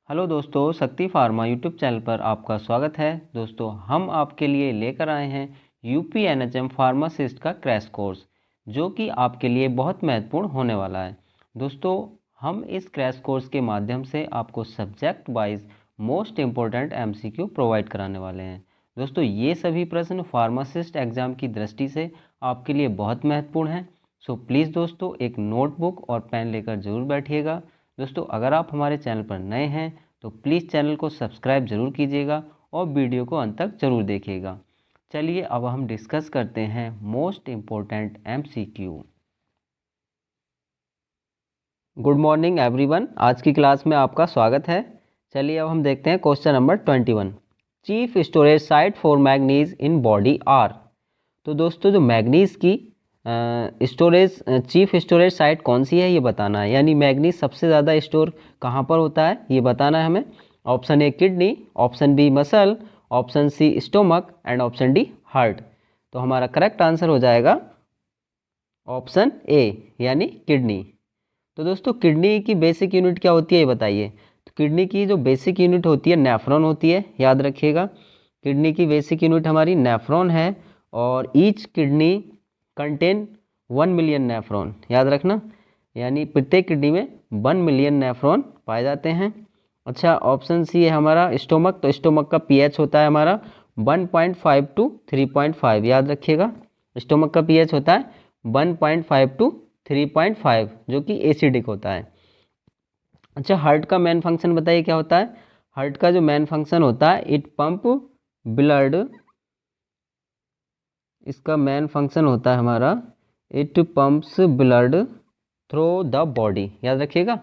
Hello दोस्तों, शक्ति pharma YouTube channel पर आपका स्वागत है। दोस्तों, हम आपके लिए लेकर आए हैं यूपीएनएचएम फार्मासिस्ट का क्रैश कोर्स, जो कि आपके लिए बहुत महत्वपूर्ण होने वाला है। दोस्तों, हम इस क्रैश कोर्स के माध्यम से आपको subject wise most important MCQ provide कराने वाले हैं। दोस्तों, ये सभी प्रश्न फार्मासिस्ट एग्ज़ाम की दृष्टि से आपके लिए बहुत महत्वपूर्ण हैं। सो प्लीज़ दोस्तों, एक नोटबुक और पेन लेकर ज़रूर बैठिएगा। दोस्तों, अगर आप हमारे चैनल पर नए हैं तो प्लीज़ चैनल को सब्सक्राइब ज़रूर कीजिएगा और वीडियो को अंत तक ज़रूर देखिएगा। चलिए अब हम डिस्कस करते हैं most important MCQ. Good morning everyone, आज की क्लास में आपका स्वागत है। चलिए अब हम देखते हैं question number 21। Chief storage site for manganese in body are. तो दोस्तों, जो मैग्नीज की चीफ स्टोरेज साइट कौन सी है ये बताना है, यानी मैग्नीज सबसे ज़्यादा स्टोर कहाँ पर होता है ये बताना है हमें। Option A kidney, option B muscle, option C stomach and option D heart. तो हमारा करेक्ट आंसर हो जाएगा ऑप्शन ए यानी किडनी। तो दोस्तों, किडनी की बेसिक यूनिट क्या होती है ये बताइए। तो किडनी की जो बेसिक यूनिट होती है नेफ्रॉन होती है, याद रखिएगा। किडनी की बेसिक यूनिट हमारी नेफ्रॉन है और each kidney contain 1 million nephron, याद रखना। यानी प्रत्येक किडनी में 1 मिलियन नेफ्रॉन पाए जाते हैं। अच्छा, ऑप्शन सी है हमारा स्टोमक। तो स्टोमक का पीएच होता है हमारा 1.5 टू 3.5, याद रखिएगा। स्टोमक का पीएच होता है 1.5 टू 3.5, जो कि एसिडिक होता है। अच्छा, हार्ट का मेन फंक्शन बताइए क्या होता है। हार्ट का जो मेन फंक्शन होता है, इट पंप ब्लड। इसका मेन फंक्शन होता है हमारा, it pumps blood through the body, याद रखिएगा।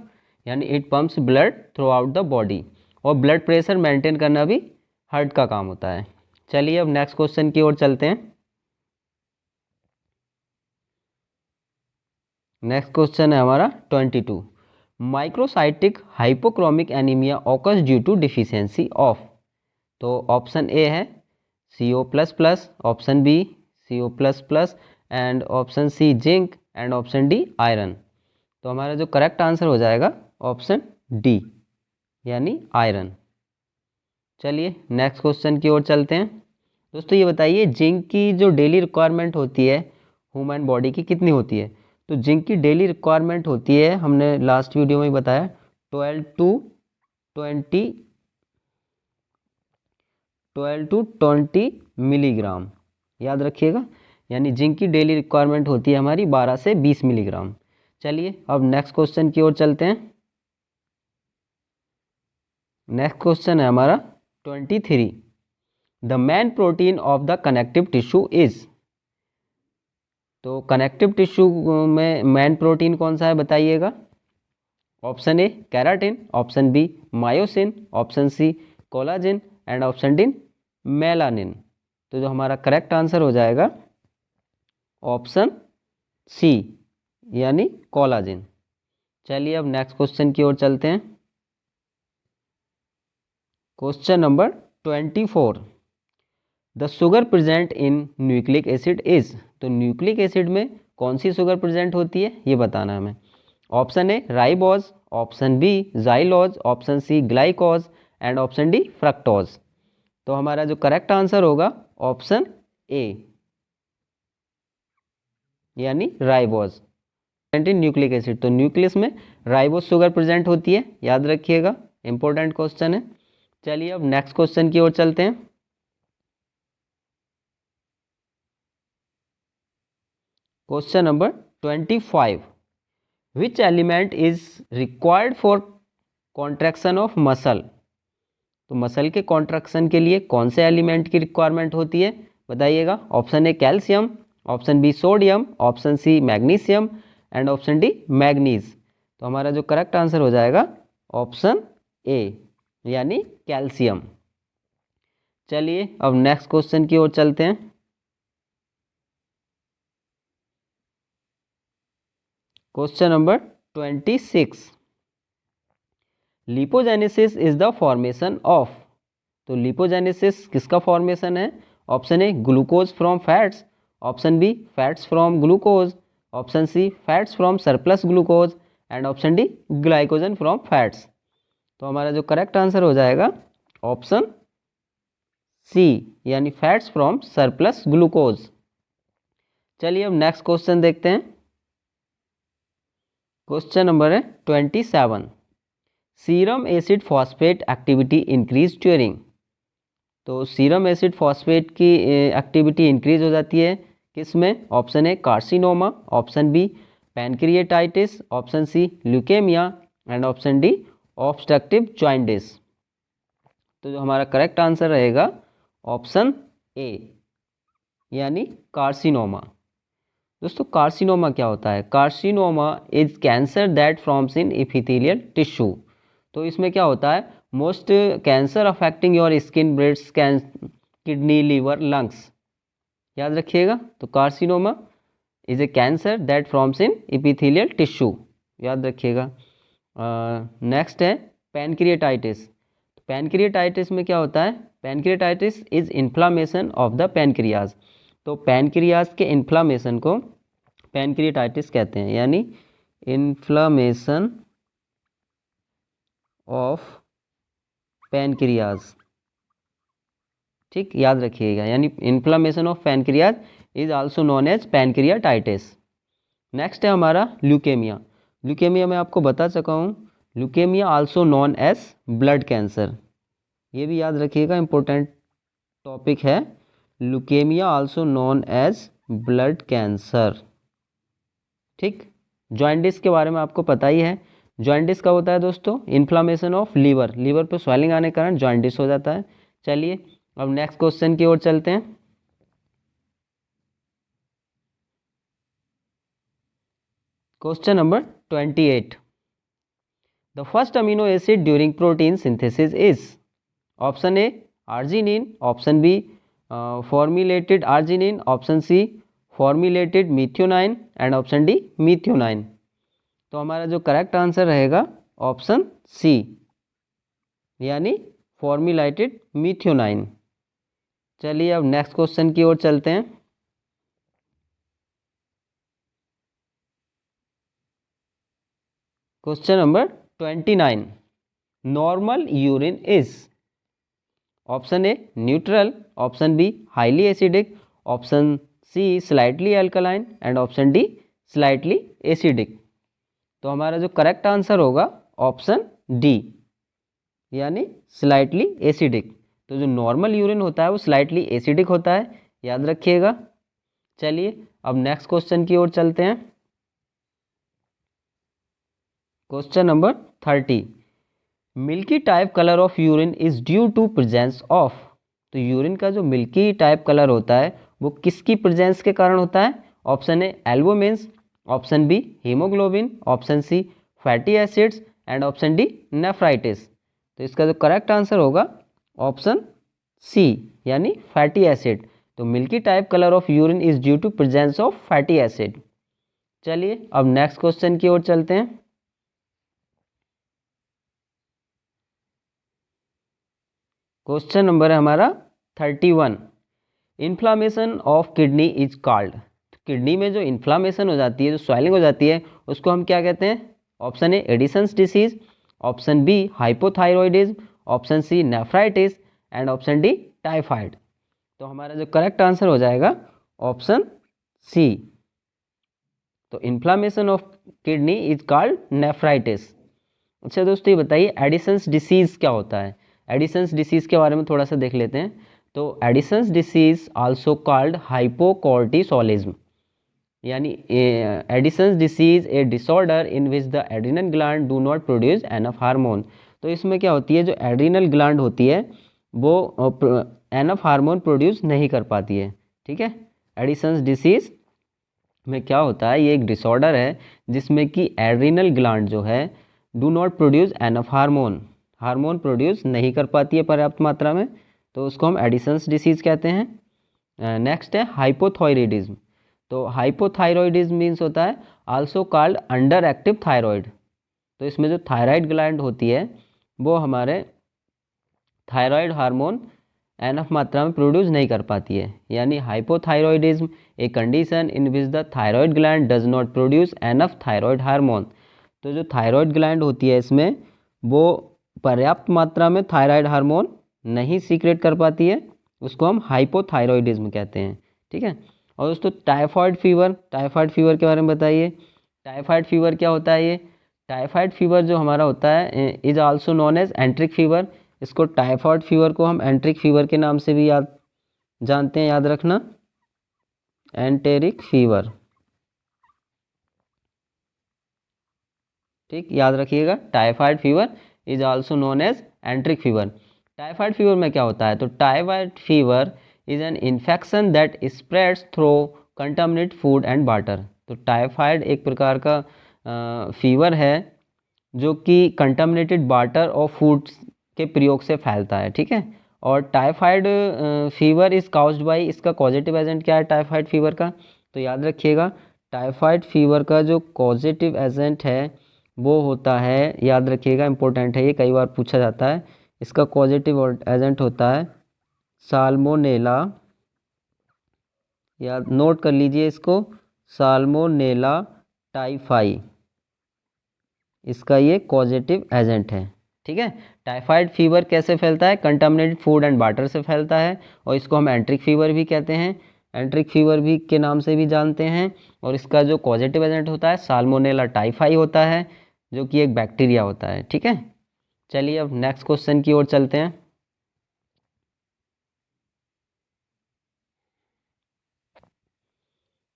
यानी it pumps blood through out the body, और ब्लड प्रेशर मेंटेन करना भी हार्ट का काम होता है। चलिए अब नेक्स्ट क्वेश्चन की ओर चलते हैं। नेक्स्ट क्वेश्चन है हमारा 22। Microcytic hypochromic anaemia occurs due to deficiency of. तो ऑप्शन ए है CO++, option B CO++ and option C zinc and option D iron. तो हमारा जो करेक्ट आंसर हो जाएगा ऑप्शन डी यानी आयरन। चलिए नेक्स्ट क्वेश्चन की ओर चलते हैं। दोस्तों, ये बताइए जिंक की जो डेली रिक्वायरमेंट होती है ह्यूमन बॉडी की कितनी होती है। तो जिंक की डेली रिक्वायरमेंट होती है, हमने लास्ट वीडियो में बताया, 12 टू 20 मिलीग्राम, याद रखिएगा। यानी जिंक की डेली रिक्वायरमेंट होती है हमारी 12 से 20 मिलीग्राम। चलिए अब नेक्स्ट क्वेश्चन की ओर चलते हैं। नेक्स्ट क्वेश्चन है हमारा 23। The main protein of the connective tissue is. तो कनेक्टिव टिश्यू में मेन प्रोटीन कौन सा है बताइएगा। Option A keratin, option B myosin, option C collagen and option D melanin. तो जो हमारा करेक्ट आंसर हो जाएगा ऑप्शन सी यानी कोलाजिन। चलिए अब नेक्स्ट क्वेश्चन की ओर चलते हैं। Question number 24। The sugar present in nucleic acid is. तो न्यूक्लिक एसिड में कौन सी शुगर प्रेजेंट होती है ये बताना हमें। Option A ribose, option B xylose, option C glycose and option D fructose. तो हमारा जो करेक्ट आंसर होगा ऑप्शन ए यानी राइबोज इन न्यूक्लिक एसिड। तो न्यूक्लियस में राइबोज शुगर प्रेजेंट होती है, याद रखिएगा। इंपॉर्टेंट क्वेश्चन है। चलिए अब नेक्स्ट क्वेश्चन की ओर चलते हैं। Question number 25। Which element is required for contraction of muscle. तो मसल के कॉन्ट्रैक्शन के लिए कौन से एलिमेंट की रिक्वायरमेंट होती है बताइएगा। Option A calcium, option B sodium, option C magnesium and option D manganese. तो हमारा जो करेक्ट आंसर हो जाएगा ऑप्शन ए यानी कैल्शियम। चलिए अब नेक्स्ट क्वेश्चन की ओर चलते हैं। Question number 26। Lipogenesis is the formation of. तो लिपोजेनेसिस किसका फॉर्मेशन है। Option A glucose from fats, option B fats from glucose, option C fats from surplus glucose and option D glycogen from fats. तो हमारा जो correct answer हो जाएगा option C, यानी fats from surplus glucose. चलिए अब next question देखते हैं। क्वेश्चन नंबर है 27। Serum acid phosphate activity increase during. तो सीरम एसिड फॉस्फेट की एक्टिविटी इंक्रीज हो जाती है किस में? Option A carcinoma, option B pancreatitis, option C leukaemia and option D obstructive jaundice. तो जो हमारा करेक्ट आंसर रहेगा ऑप्शन ए, यानी कार्सिनोमा। दोस्तों कार्सिनोमा क्या होता है? Carcinoma is cancer that forms in epithelial tissue. तो इसमें क्या होता है? Most cancer affecting your skin, breast, kidney, liver, lungs. याद रखिएगा। तो carcinoma is a cancer that forms in epithelial tissue, याद रखिएगा। नेक्स्ट है पैनक्रिएटाइटिस। पैनक्रिएटाइटिस में क्या होता है? Pancreatitis is inflammation of the pancreas. तो पैनक्रियाज के इन्फ्लामेशन को पैनक्रिएटाइटिस कहते हैं, यानी इन्फ्लामेशन ऑफ पैनक्रियाज। ठीक, याद रखिएगा, यानी inflammation of pancreas is also known as pancreatitis. Next है हमारा ल्यूकेमिया। ल्यूकेमिया मैं आपको बता चुका हूँ, leukaemia also known as blood cancer. ये भी याद रखिएगा, इंपॉर्टेंट टॉपिक है। Leukaemia also known as blood cancer. ठीक, जॉइंटिस के बारे में आपको पता ही है। जॉइंटिस का होता है दोस्तों इन्फ्लामेशन ऑफ लीवर, लीवर पर स्वेलिंग आने के कारण जॉइंटिस हो जाता है। चलिए अब नेक्स्ट क्वेश्चन की ओर चलते हैं। Question number 28। The first amino acid during protein synthesis is. Option A arginine, option B formulated arginine, option C formulated methionine and option D methionine. तो हमारा जो करेक्ट आंसर रहेगा ऑप्शन सी, यानी formulated methionine. चलिए अब next question की ओर चलते हैं। Question number 29। Normal urine is. Option A neutral, option B highly acidic, option C slightly alkaline and option D slightly acidic. तो हमारा जो करेक्ट आंसर होगा ऑप्शन डी, यानी स्लाइटली एसिडिक। तो जो नॉर्मल यूरिन होता है वो स्लाइटली एसिडिक होता है, याद रखिएगा। चलिए अब नेक्स्ट क्वेश्चन की ओर चलते हैं। Question number 30। Milky type colour of urine is due to presence of. तो यूरिन का जो मिल्की टाइप कलर होता है वो किसकी प्रेजेंस के कारण होता है? Option A albumins, option B haemoglobin, option C fatty acids and option D nephritis. तो इसका जो करेक्ट आंसर होगा ऑप्शन सी, यानी फैटी एसिड। तो milky type colour of urine is due to presence of fatty acid. चलिए अब next question की ओर चलते हैं। क्वेश्चन नंबर है हमारा 31। Inflammation of kidney is called. Kidney में जो इन्फ्लामेशन हो जाती है, जो स्वेलिंग हो जाती है, उसको हम क्या कहते हैं? Option A Addison's disease, option B hypothyroidism, option C nephritis and option D typhoid. तो हमारा जो करेक्ट आंसर हो जाएगा ऑप्शन सी। तो inflammation of kidney is called nephritis. अच्छा दोस्तों ये बताइए एडिसन्स डिसीज क्या होता है? एडिसन्स डिसीज के बारे में थोड़ा सा देख लेते हैं। तो एडिसन्स डिसीज आल्सो कॉल्ड हाइपोकोर्टिसोलिज्म, यानी Edison's disease A disorder in which the adrenal gland do not produce enough hormone. तो इसमें क्या होती है, जो एड्रिनल ग्लैंड होती है वो एनफ हार्मोन प्रोड्यूस नहीं कर पाती है। ठीक है, एडिसन्स डिसीज में क्या होता है, ये एक डिसऑर्डर है जिसमें कि एड्रिनल ग्लैंड जो है do not produce enough hormone, hormone produce नहीं कर पाती है पर्याप्त मात्रा में, तो उसको हम एडिसन्स डिसीज कहते हैं। नेक्स्ट है हाइपोथायरॉयडिज्म। तो हाइपोथायरॉयडिज्म मीन्स होता है also called under active thyroid. तो इसमें जो थायराइड ग्लैंड होती है वो हमारे थायराइड हार्मोन एनफ मात्रा में प्रोड्यूस नहीं कर पाती है, यानी hypothyroidism a condition in which the thyroid gland does not produce enough thyroid hormone. तो जो थायराइड ग्लैंड होती है इसमें वो पर्याप्त मात्रा में थायराइड हार्मोन नहीं सीक्रेट कर पाती है, उसको हम हाइपोथायरॉयडिज्म कहते हैं। ठीक है। और दोस्तों टाइफाइड फीवर के बारे में बताइए। टाइफाइड फीवर क्या होता है? ये टाइफाइड फीवर जो हमारा होता है is also known as enteric fever. इसको टाइफाइड फीवर को हम एंट्रिक फीवर के नाम से भी जानते हैं, याद रखना, एंटेरिक फीवर। ठीक, याद रखिएगा, typhoid fever is also known as enteric fever. Typhoid fever में क्या होता है? तो typhoid fever is an infection that spreads through contaminated food and water. तो टाइफाइड एक प्रकार का फीवर है जो कि कंटामिनेटेड वाटर और फूड के प्रयोग से फैलता है। ठीक है। और typhoid fever is caused bye, इसका कॉजेटिव एजेंट क्या है टाइफाइड फीवर का? तो याद रखिएगा, टाइफाइड फीवर का जो कॉजेटिव एजेंट है वो होता है, याद रखिएगा, इंपॉर्टेंट है, ये कई बार पूछा जाता है। इसका कॉजेटिव एजेंट होता है साल्मोनेला, याद नोट कर लीजिए इसको, साल्मोनेला टाइफाई, इसका ये कॉजेटिव एजेंट है। ठीक है। टाइफाइड फीवर कैसे फैलता है? कंटामिनेटेड फूड एंड वाटर से फैलता है, और इसको हम एंट्रिक फीवर भी कहते हैं, एंट्रिक फीवर भी के नाम से भी जानते हैं। और इसका जो कॉजेटिव एजेंट होता है साल्मोनेला टाइफाई होता है, जो कि एक बैक्टीरिया होता है। ठीक है। चलिए अब नेक्स्ट क्वेश्चन की ओर चलते हैं।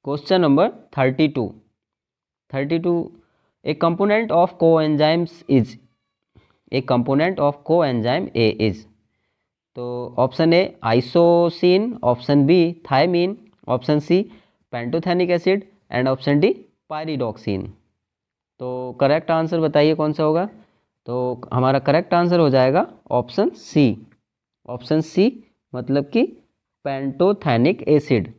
Question number 32 a component of coenzymes is, a component of coenzyme A is. तो option A isocine, option B thiamine, option C pantothenic acid and option D pyridoxine. तो करेक्ट आंसर बताइए कौन सा होगा? तो हमारा करेक्ट आंसर हो जाएगा ऑप्शन सी। ऑप्शन सी मतलब कि पेंटोथेनिक एसिड।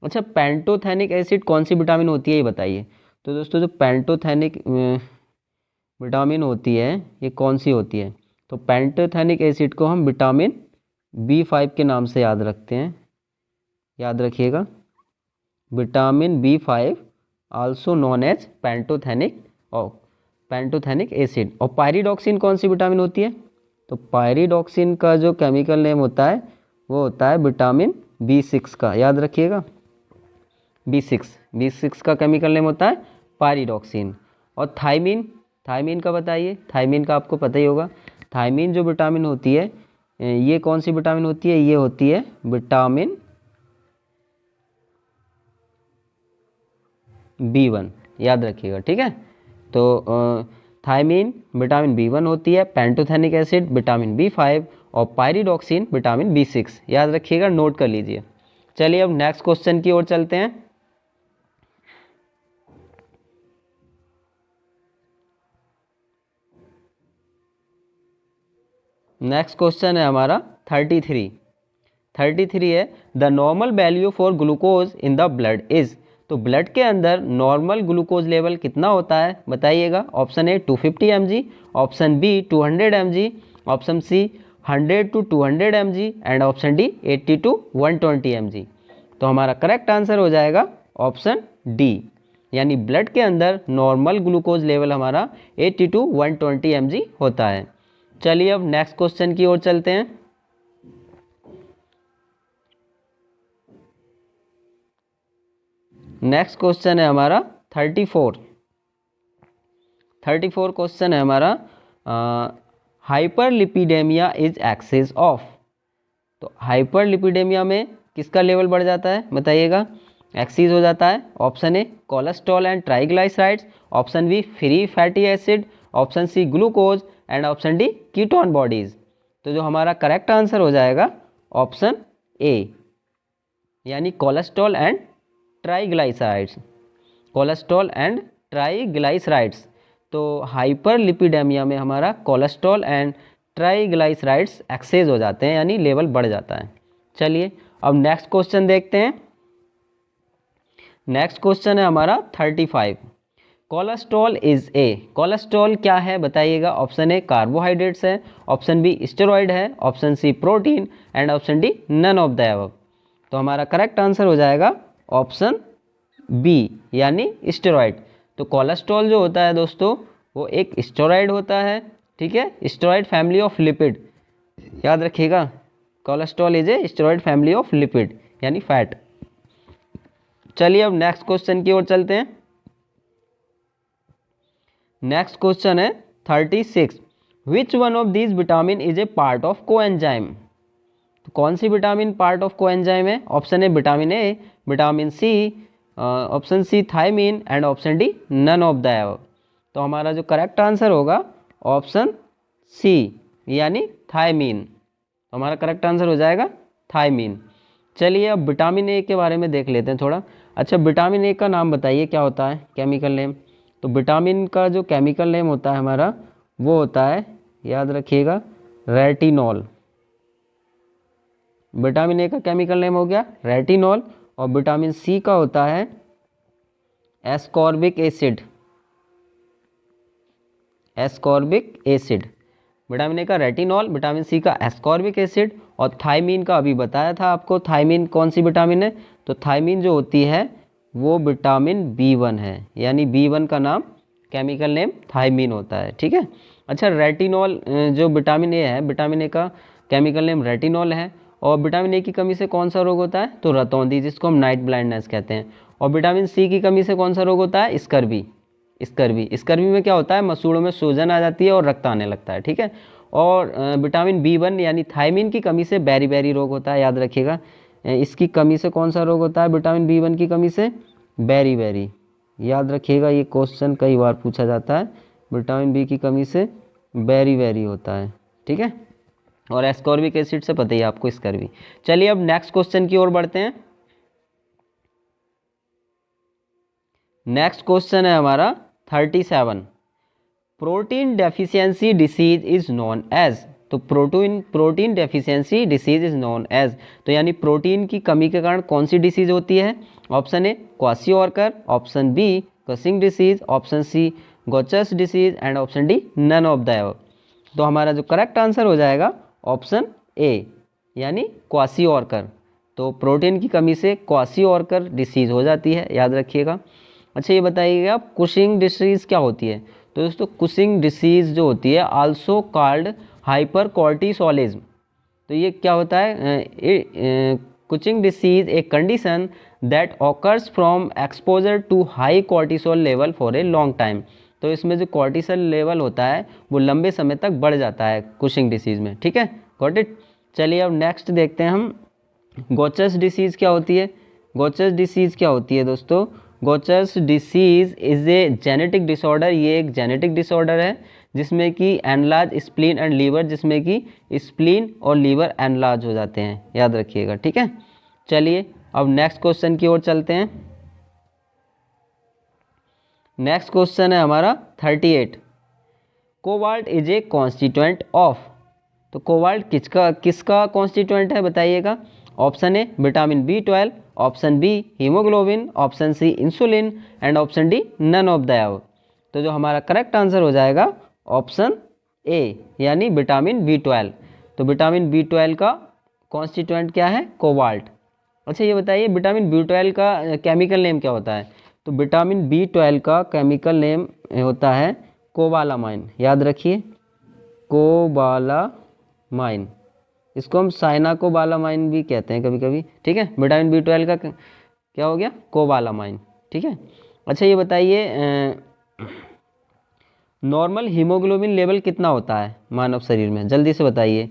अच्छा, पेंटोथेनिक एसिड कौन सी विटामिन होती है ये बताइए। तो दोस्तों जो पेंटोथेनिक विटामिन होती है ये कौन सी होती है? तो पेंटोथेनिक एसिड को हम विटामिन B5 के नाम से याद रखते हैं, याद रखिएगा, vitamin B5 also known as pantothenic acid. और पायरिडॉक्सिन कौन सी विटामिन होती है? तो पायरिडॉक्सिन का जो केमिकल नेम होता है वो होता है विटामिन B6 का, याद रखिएगा, B6 का केमिकल नेम होता है पायरिडॉक्सिन। और थायमीन का बताइए, थायमीन का आपको पता ही होगा। थायमीन जो विटामिन होती है ये कौन सी विटामिन होती है? ये होती है विटामिन B1, याद रखिएगा। ठीक है। तो थायमीन विटामिन B1 होती है, पेंटोथेनिक एसिड विटामिन B5 और पायरिडॉक्सिन विटामिन B6, याद रखिएगा, नोट कर लीजिए। चलिए अब नेक्स्ट क्वेश्चन की ओर चलते हैं। नेक्स्ट क्वेश्चन है हमारा 33 है the normal value for glucose in the blood is. तो ब्लड के अंदर नॉर्मल ग्लूकोज लेवल कितना होता है बताइएगा। Option A 250 mg, option B 200 mg, option C 100 to 200 mg and option D 80 to 120 mg। तो हमारा करेक्ट आंसर हो जाएगा ऑप्शन डी, यानी ब्लड के अंदर नॉर्मल ग्लूकोज लेवल हमारा 80 to 120 mg होता है। चलिए अब नेक्स्ट क्वेश्चन की ओर चलते हैं। नेक्स्ट क्वेश्चन है हमारा 34 क्वेश्चन है हमारा हाइपरलिपिडेमिया इज एक्सेस ऑफ। तो हाइपरलिपिडेमिया में किसका लेवल बढ़ जाता है बताइएगा, एक्सीज हो जाता है। Option A cholesterol and triglycerides, option B free fatty acid, option C glucose and option D ketone bodies. तो जो हमारा करेक्ट आंसर हो जाएगा ऑप्शन ए, यानी cholesterol and triglycerides, cholesterol and triglycerides. तो हाइपरलिपिडेमिया में हमारा कोलेस्ट्रॉल एंड ट्राइग्लाइसराइड्स एक्सेस हो जाते हैं, यानी लेवल बढ़ जाता है। चलिए अब नेक्स्ट क्वेश्चन देखते हैं। नेक्स्ट क्वेश्चन है हमारा 35 कोलेस्ट्रॉल इज ए। कोलेस्ट्रॉल क्या है बताइएगा। ऑप्शन ए कार्बोहाइड्रेट्स है, ऑप्शन बी स्टेरॉइड है, option C protein and option D none of the above. तो हमारा करेक्ट आंसर हो जाएगा ऑप्शन बी, यानी स्टेरॉइड। तो कोलेस्ट्रॉल जो होता है दोस्तों वो एक स्टेरॉइड होता है, ठीक है, स्टेरॉइड फैमिली ऑफ लिपिड, याद रखिएगा, cholesterol is a steroid family of lipid यानी फैट। चलिए अब नेक्स्ट क्वेश्चन की ओर चलते हैं। नेक्स्ट क्वेश्चन है 36, which one of these vitamin is a part of coenzyme. तो कौन सी विटामिन पार्ट ऑफ कोएंजाइम है? Option A vitamin A, vitamin C, option C thiamine and option D none of the above. तो हमारा जो correct answer होगा option C यानी thiamine. तो हमारा करेक्ट आंसर हो जाएगा थायमीन। चलिए अब विटामिन ए के बारे में देख लेते हैं थोड़ा। अच्छा, विटामिन ए का नाम बताइए क्या होता है, केमिकल नेम। तो विटामिन का जो केमिकल नेम होता है हमारा वो होता है, याद रखिएगा, रेटिनॉल। विटामिन ए का केमिकल नेम हो गया रेटिनॉल। और विटामिन सी का होता है ascorbic acid, ascorbic acid. Vitamin A का रेटिनॉल, विटामिन सी का एस्कॉर्बिक एसिड और थायमीन का अभी बताया था आपको। थायमीन कौन सी विटामिन है? तो थायमीन जो होती है वो विटामिन B1 है, यानी B1 का नाम केमिकल नेम थायमीन होता है। ठीक है। अच्छा, रेटिनॉल जो विटामिन ए है, विटामिन ए का केमिकल नेम रेटिनॉल है। और विटामिन ए की कमी से कौन सा रोग होता है? तो रतौंधी, जिसको हम नाइट ब्लाइंडनेस कहते हैं। और विटामिन सी की कमी से कौन सा रोग होता है? स्कर्वी। स्कर्वी में क्या होता है? मसूड़ों में सूजन आ जाती है और रक्त आने लगता है। ठीक है। और विटामिन B1 यानी थायमीन की कमी से बेरी रोग होता है, याद रखिएगा। इसकी कमी से कौन सा रोग होता है? विटामिन B1 की कमी से बेरी, याद रखिएगा, ये क्वेश्चन कई बार पूछा जाता है। विटामिन बी की कमी से बेरी होता है। ठीक है। और एस्कॉर्बिक एसिड से पता ही आपको स्कर्वी। चलिए अब नेक्स्ट क्वेश्चन की ओर बढ़ते हैं। नेक्स्ट क्वेश्चन है हमारा 37, protein deficiency disease is known as. तो protein deficiency disease is known as, तो यानी प्रोटीन की कमी के कारण कौन सी डिसीज होती है? Option A kwashiorkor, option B Cushing disease, option C Gaucher's disease and option D none of the above. तो हमारा जो करेक्ट आंसर हो जाएगा ऑप्शन ए यानी क्वासिओरकर। तो प्रोटीन की कमी से क्वासिओरकर डिसीज हो जाती है, याद रखिएगा। अच्छा, ये बताइएगा कुशिंग डिसीज क्या होती है? तो दोस्तों कुशिंग डिसीज जो होती है आल्सो कॉल्ड हाइपर कॉर्टिसोलिज्म। तो ये क्या होता है? Cushing disease a condition that occurs from exposure to high cortisol level for a long time. तो इसमें जो कॉर्टिसोल लेवल होता है वो लंबे समय तक बढ़ जाता है कुशिंग डिसीज में। ठीक है, गॉट इट। चलिए अब नेक्स्ट देखते हैं हम, गोचस डिसीज क्या होती है? गोचस डिसीज क्या होती है दोस्तों? Gaucher's disease is a genetic disorder. ये एक जेनेटिक डिसऑर्डर है जिसमें कि एनलार्ज स्प्लीन एंड लीवर, जिसमें कि स्प्लीन और लीवर एनलार्ज हो जाते हैं, याद रखिएगा। ठीक है। चलिए अब नेक्स्ट क्वेश्चन की ओर चलते हैं। नेक्स्ट क्वेश्चन है हमारा 38, cobalt is a constituent of. तो कोबाल्ट किसका कॉन्स्टिट्यूएंट है बताइएगा। Option A vitamin B12, option B haemoglobin, option C insulin and option D none of the above. तो जो हमारा करेक्ट आंसर हो जाएगा ऑप्शन ए यानी विटामिन B12। तो विटामिन B12 का कॉन्स्टिट्यूएंट क्या है? कोबाल्ट। अच्छा, ये बताइए विटामिन B12 का केमिकल नेम क्या होता है? तो विटामिन B12 का केमिकल नेम होता है कोबालामाइन, याद रखिए, कोबालामाइन। इसको हम साइनाकोबालामाइन भी कहते हैं कभी कभी। ठीक है, विटामिन B12 का क्या हो गया? कोबालामाइन। ठीक है। अच्छा, ये बताइए नॉर्मल हीमोग्लोबिन लेवल कितना होता है मानव शरीर में? जल्दी से बताइए,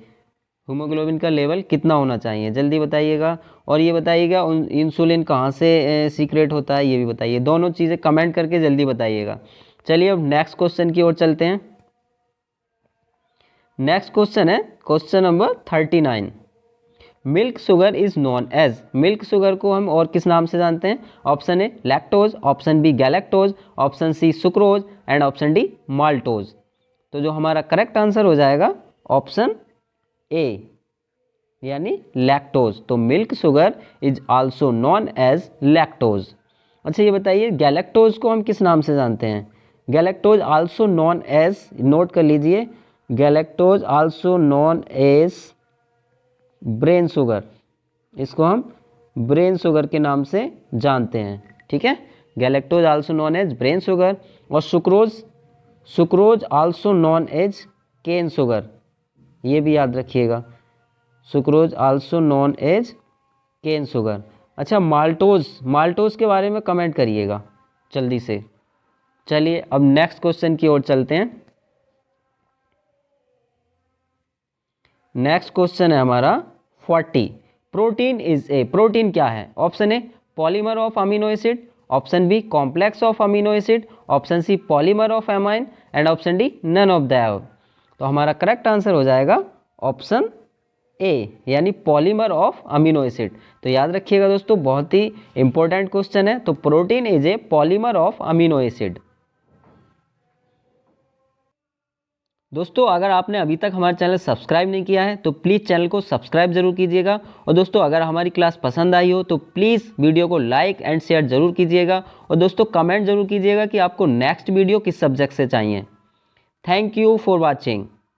हीमोग्लोबिन का लेवल कितना होना चाहिए? जल्दी बताइएगा। और ये बताइएगा इंसुलिन कहाँ से सीक्रेट होता है, ये भी बताइए। दोनों चीज़ें कमेंट करके जल्दी बताइएगा। चलिए अब नेक्स्ट क्वेश्चन की ओर चलते हैं। नेक्स्ट क्वेश्चन है question number 39, milk sugar is known as. Milk sugar को हम और किस नाम से जानते हैं? Option A lactose, option B galactose, option C sucrose and option D maltose. तो जो हमारा करेक्ट आंसर हो जाएगा ऑप्शन ए यानी लैक्टोज। तो milk sugar is also known as lactose. अच्छा, ये बताइए गैलेक्टोज को हम किस नाम से जानते हैं? Galactose also known as, note कर लीजिए, galactose also known as brain sugar. इसको हम ब्रेन शुगर के नाम से जानते हैं। ठीक है, galactose also known as brain sugar. और sucrose also known as cane sugar, ये भी याद रखिएगा, sucrose also known as cane sugar. अच्छा, माल्टोज के बारे में कमेंट करिएगा जल्दी से। चलिए अब नेक्स्ट क्वेश्चन की ओर चलते हैं। नेक्स्ट क्वेश्चन है हमारा 40। प्रोटीन क्या है? Option A polymer of amino acid, option B complex of amino acid, option C polymer of amine and option D none of the above. तो हमारा करेक्ट आंसर हो जाएगा ऑप्शन ए, यानी polymer of amino acid. तो याद रखिएगा दोस्तों, बहुत ही इंपॉर्टेंट क्वेश्चन है। तो protein is a polymer of amino acid. दोस्तों अगर आपने अभी तक हमारा चैनल सब्सक्राइब नहीं किया है तो प्लीज़ चैनल को सब्सक्राइब जरूर कीजिएगा। और दोस्तों अगर हमारी क्लास पसंद आई हो तो प्लीज़ वीडियो को लाइक एंड शेयर जरूर कीजिएगा। और दोस्तों कमेंट जरूर कीजिएगा कि आपको नेक्स्ट वीडियो किस सब्जेक्ट से चाहिए। Thank you for watching.